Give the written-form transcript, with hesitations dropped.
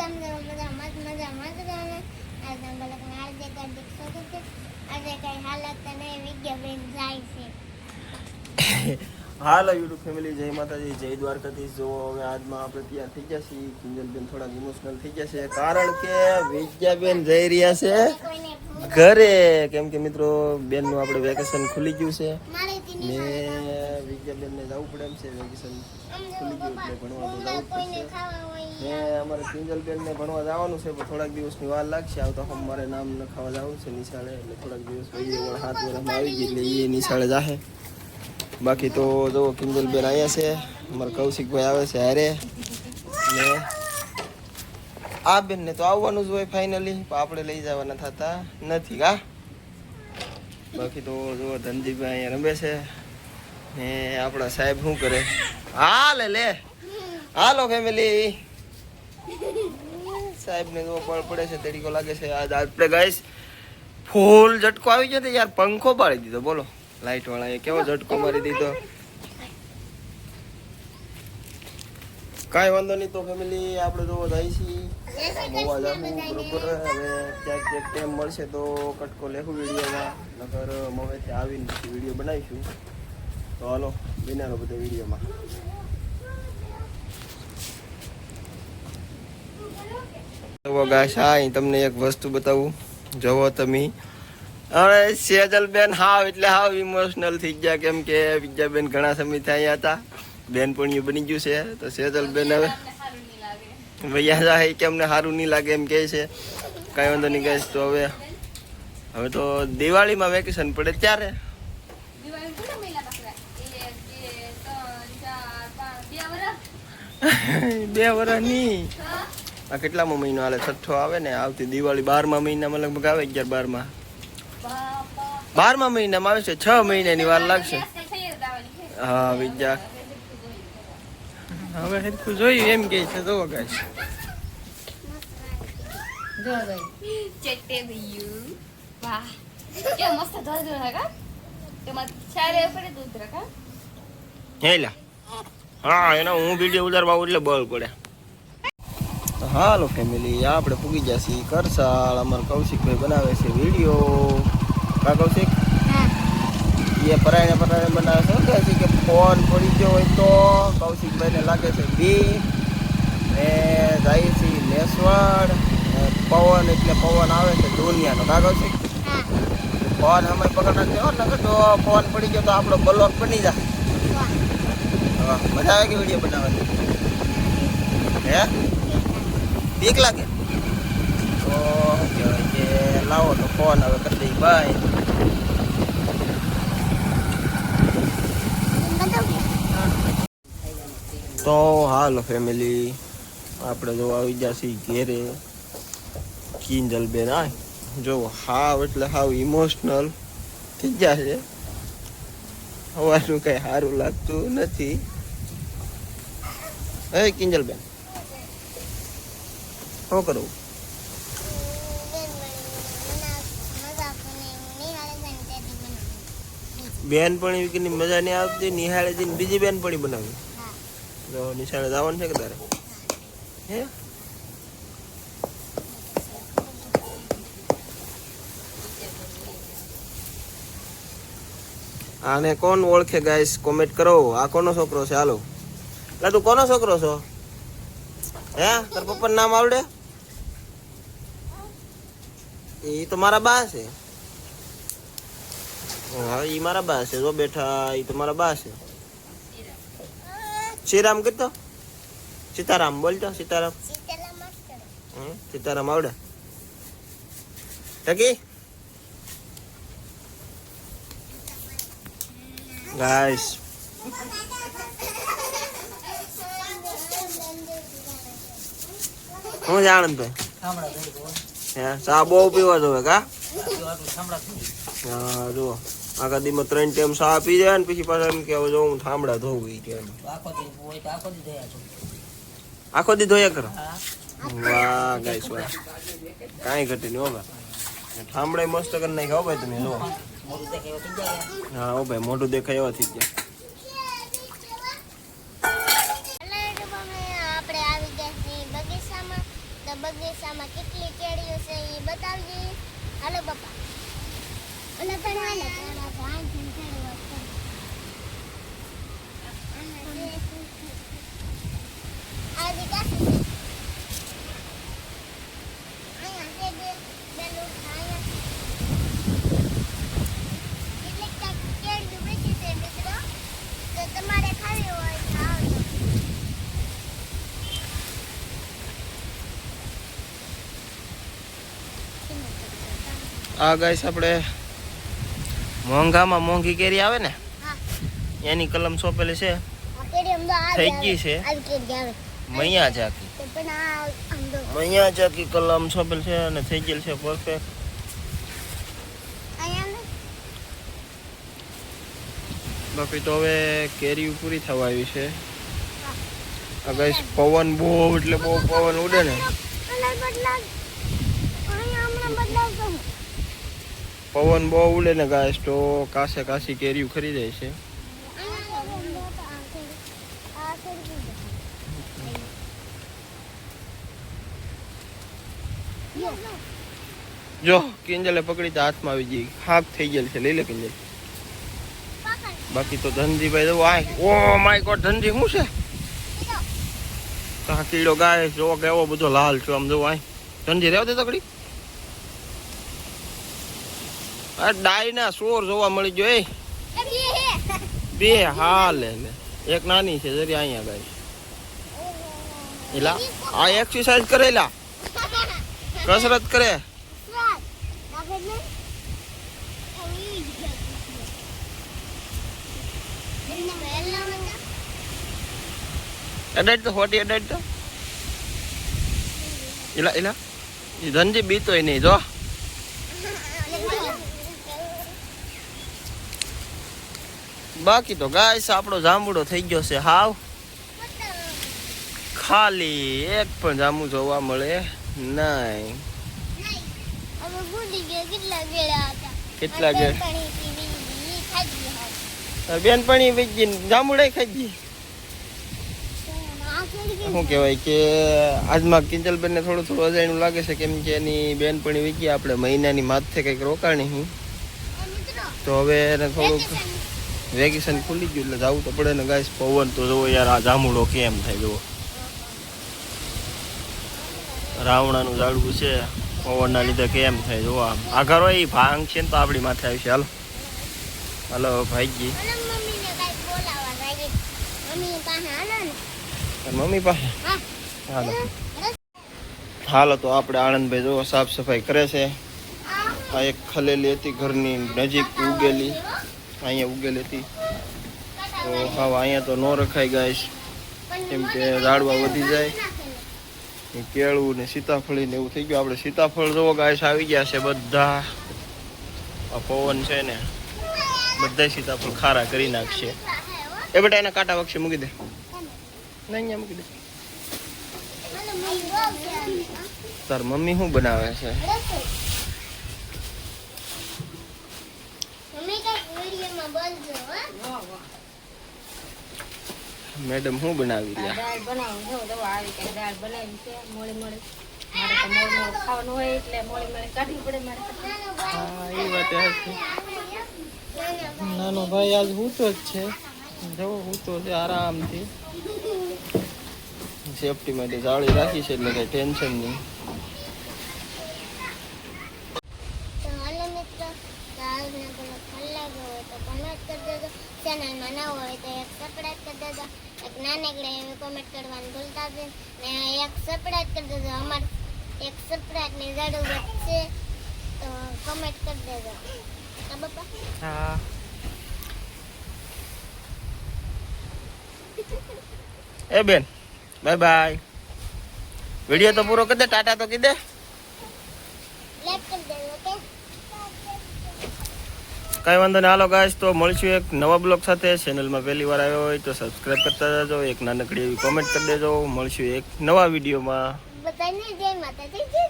કેમ છો બધા? મજામાં જ રહો ને. આજે બલકને આજે કઈ શોધું છે, આજે કઈ હાલત નહીં, વિજ્ઞાબેન જાય છે. હાલો યુટ્યુબ ફેમિલી, જય માતાજી, જય દ્વારકાધીશ. જો હવે આજમાં આપણે ત્યાં થઈ ગયા છીએ. કિંજલબેન થોડાક ઇમોશનલ થઈ ગયા છે, કારણ કે વિજ્ઞાબેન જઈ રહ્યા છે ઘરે. કેમ કે મિત્રો બેનનું આપણે વેકેશન ખુલી ગયું છે ને વિજ્ઞાબેનને જવું પડે એમ છે. વેકેશન ખુલી ગયું એટલે ભણવા તો જવું પડશે ને. અમારે કિંજલબેનને ભણવા જવાનું છે, પણ થોડાક દિવસની વાર લાગશે. આવતા સોમવારે નામ લખાવા જવું છે નિશાળે, એટલે થોડાક દિવસ પછી 7 વર્ષમાં આવી ગઈ એટલે એ નિશાળે જાહે. બાકી તો જો કિંજલબેન અહીંયા છે, અમારા કૌશિકભાઈ આવે છે હારે ને આ બેનને તો આવવાનું જ હોય ફાઇનલી, પણ આપણે લઈ જવાના થતા નથી કા. બાકી તો જો ધનજીભાઈ અહીંયા રમે છે ને આપણા સાહેબ શું કરે. હાલે લે હાલો ફેમિલી, સાહેબને જો પળ પડે છે, તડીકો લાગે છે. આજ આપણે ગાઈસ ફૂલ ઝટકો આવી ગયો યાર, પંખો પાડી દીધો બોલો. લાઈટ વાળા એ કેવો ઝટકો મારી દીધો. કાંઈ વાંધો નહીં. તો ફેમિલી આપણે જો જાય છીએ મોવા જાવું બરોબર. હવે ક્યાંક ક્યાંક ટાઈમ મળશે તો કટકો લેખું વિડીયોમાં, નકર મોવેથી આવીને પછી વિડીયો બનાવીશું. તો હાલો બિનારો બધા વિડીયોમાં. તો ગાઈસ અહીં તમને એક વસ્તુ બતાવું, જોવો તમે. હવે સેજલબેન હાવ એટલે હાવ ઇમોશનલ થઈ ગયા, કેમ કે વિજ્ઞાબેન ઘણા સમયથી અહીંયા હતા, બેનપણીઓ બની ગયું છે. તો સેજલબેન હવે ભૈયા જાય કે અમને સારું નહીં લાગે એમ કહે છે. કાંઈ વાંધો નહીં ગાઈસ. તો હવે તો દિવાળીમાં વેકેશન પડે ત્યારે 2 વર્ષ નહીં. આ કેટલામો મહિનો હાલે? 6 આવે ને. આવતી દિવાળી 12મા મહિનામાં લગભગ આવે. 12મા મહિનામાં આવે છે. 6 મહિનાની વાર લાગશે. હા વિદ્યા હવે હરખું જોયું એમ કે છે. જોવો ગાઈસ જો ભાઈ ચેટે ભઈયું વાહ કે મસ્ત ધોજો હે તેમાં ચારે પડે દૂધ રખા હેલા. હા એનો હું વિડીયો ઉતારવા એટલે બળ પડે. તો હાલો ફેમિલી, આપણે પૂગી ગયા છીએ કરસાળ. અમારા કૌશિકભાઈ બનાવે છે વિડીયો. કા કૌશિક? એ પરાયણે બનાવે છે. કહે છે કે ફોન પડી ગયો હોય તો કૌશિકભાઈને લાગે છે બી ને જાય છે નેસવાડ. પવન એટલે પવન આવે છે દુનિયાનો. કા કૌશિક? ફોન અમે પકડ નાખ્યો, નકર તો ફોન પડી ગયો તો આપણો બ્લોક બની જાય. મજા આવે કે વિડીયો બનાવવાની? હે બીક લાગે તો કહેવાય કે લાવો તો ફોન હવે કરી દઈ બાય. તો હાલો ફેમિલી, આપણે જો આવી ગયા છીએ ઘેરે. કિંજલબેન આ જો હાવ એટલે હાવ ઇમોશનલ થઈ ગયા છે. હવાનું કઈ સારું લાગતું નથી. હે કિંજલબેન શું કરું? બેનપણી ની મજા નહીં આવતી, નિહાળે જઈને બીજી બેનપણી બનાવી. તો નિશાળે જવાનું છે કે તારે? હે આને કોણ ઓળખે ગાઈસ? કોમેન્ટ કરો. આ કોનો છોકરો છે? હાલો એટલે તું કોનો છોકરો છો? હે તાર પપ્પાનું નામ આવડે? એ તો મારા બા છે. હા એ મારા બા છે. જો બેઠા એ તો મારા બા છે. શ્રીરામ કીધો? સીતારામ બોલતો. સીતારામ સીતારામ આવડે? ટકી ગાઈસ હું જાણ ભાઈ ચા બહુ પીવા જોવે કા? હા જુઓ આખા દીમાં 3 ટાઈમ ચા પી જાય ને પછી પાછા એમ કે જો હું થાંભળા ધોવું. આખો દી ધોયા કરો? વાહ ગાઈસ વાહ, કાંઈ ઘટી નહીં હો ભાઈ. થાંભળા મસ્ત કરી નાખ્યા હો ભાઈ તમે. જો હા હો ભાઈ, મોઢું દેખાય એવા થઈ ગયા. આપણે આવી ગયા છીએ બગીચામાં. તો બગીચામાં કેટલી કેરીઓ છે એ બતાવજે. હાલો પપ્પા. અને પણ હાલે થોડા આંખી કેરીઓ છે. આજે કાસી છે. અહીંયા છે બેલું અહીંયા. કેટલીક કેરીઓ બેચી છે મિત્રો. તો તમારે ખાવી હોય તો આવજો. આ ગાઈસ આપણે મોંઘામાં મોંઘી કેરી આવે ને હા. એની કલમ સોંપેલી છે. આ કેરી આમ તો થઈ ગઈ છે. આ કેરી આવે. મૈયા જાકી તો પણ આ આમ તો મૈયા જાકી કલમ સોંપેલ છે અને થઈ ગયેલ છે પરફેક્ટ. અહીંયા ને બાકી તો હવે કેરી પૂરી થવા આવી છે. આ ગાઈસ પવન બહુ એટલે બહુ પવન ઉડે ને. કલર બદલાવ. અહીંયા હમણાં બદલાવતો હું. પવન બહુ ઉડે ને ગાઈસ તો કાસે કાસી કેરીઓ ખરીદાય છે. જો કિંજલે પકડી તો હાથમાં આવી ગઈ. હાક થઈ ગયેલ છે. લઈ લે કિંજલ. બાકી તો ધનજીભાઈ જો આય ઓ માય ગોડ ધનજી શું છે? કા કીડો ગાય જો કેવો બધો લાલ છે આમ જો આય. ધનજી રહેવા દે તકડી. આ ડાયનાસોર જોવા મળી ગયો. એ બે હા લે લે. એક નાની છે જરી અહીંયા ગાય. એલા આ એક્સરસાઇઝ કરેલા કસરત કરે. અડાડ તો હોટી અડાડ તો. એલા એલા એ ધનજી બીતોય નહીં જો. બાકી તો ગાઈસ આપણો જાંબુડો થઈ ગયો છે હાવ. ખાલી એક પણ જાંબુ જોવા મળે નહીં. કેટલા ગેળ બેનપણી વેચી જાંબુડા ખાઈ ગઈ. શું કહેવાય કે આજમાં કિંજલબેન ને થોડું થોડું અજાણ્યું લાગે છે કેમ કે એની બેનપણી વીકી આપણે મહિનાની માથે કંઈક રોકાણી હું તો હવે એને થોડુંક વેકેશન ખુલી ગયું એટલે જવું તો પડે ને ગાઈસ. પવન તો જોવો યાર આ જાંબુડો કેમ થાય જુઓ. રાવણાનું ઝાડવું છે પવનના લીધે કેમ થાય જુઓ. આમ આઘારો એ ભાંગ છે ને તો આપણી માથે આવશે. હાલો હાલો ભાઈજી મમ્મી પાસે. હાલો હાલો તો આપણે આનંદભાઈ જો સાફ સફાઈ કરે છે. આ એક ખલેલી હતી ઘરની નજીક ઉગેલી અહીંયા ઉગેલી હતી તો હવે અહીંયા તો ન રખાય ગાઈશ કેમ કે ઝાડવા વધી જાય. કેળું ને સીતાફળી ને એવું થઈ ગયું. આપણે સીતાફળ જોવો ગાઈશ આવી ગયા છે બધા. આ પવન છે ને બધા સીતાફળ ખારા કરી નાખશે. એ બેટા એના કાંટા વક્ષે મૂકી દે. નહીં મૂકી દે. તાર મમ્મી શું બનાવે છે? મેડમ શું બનાવી રહ્યા? દાળ બનાવું જો દવા આવી કે દાળ બનાવી છે મોળી મોળી. મારે તો મોળ મોળ ખાવાનું હોય એટલે મોળી મોળી કાઢવી પડે મારે. હા એ વાત છે. નાનો ભાઈ આજ હૂતો જ છે. જો હૂતો છે આરામથી. સેફટી માટે જાળી રાખી છે એટલે કઈ ટેન્શન નહીં. ચેનલમાં ન હોય તો એક સબસ્ક્રાઇબ કરી દેજો. એક નાનકડી એવી કોમેન્ટ કરવાનું ભૂલતા જ ને એક સબસ્ક્રાઇબ કરી દેજો. અમારે એક સબસ્ક્રાઇબની જરૂરત છે તો કોમેન્ટ કરી દેજો. બાપા હા એ બેન બાય બાય. વિડીયો તો પૂરો કરી દે. ટાટા તો કીધે. લાઈક કરી દેજો. ઓકે કઈ વાંધો નહીં. હાલો ગાઈસ તો મળશું એક નવા બ્લોગ સાથે. ચેનલમાં પહેલી વાર આવ્યો હોય તો સબસ્ક્રાઇબ કરતા જાજો. એક નાનકડી એવી કોમેન્ટ કરી દેજો. મળશું એક નવા વિડીયોમાં. બધાને જય માતાજી.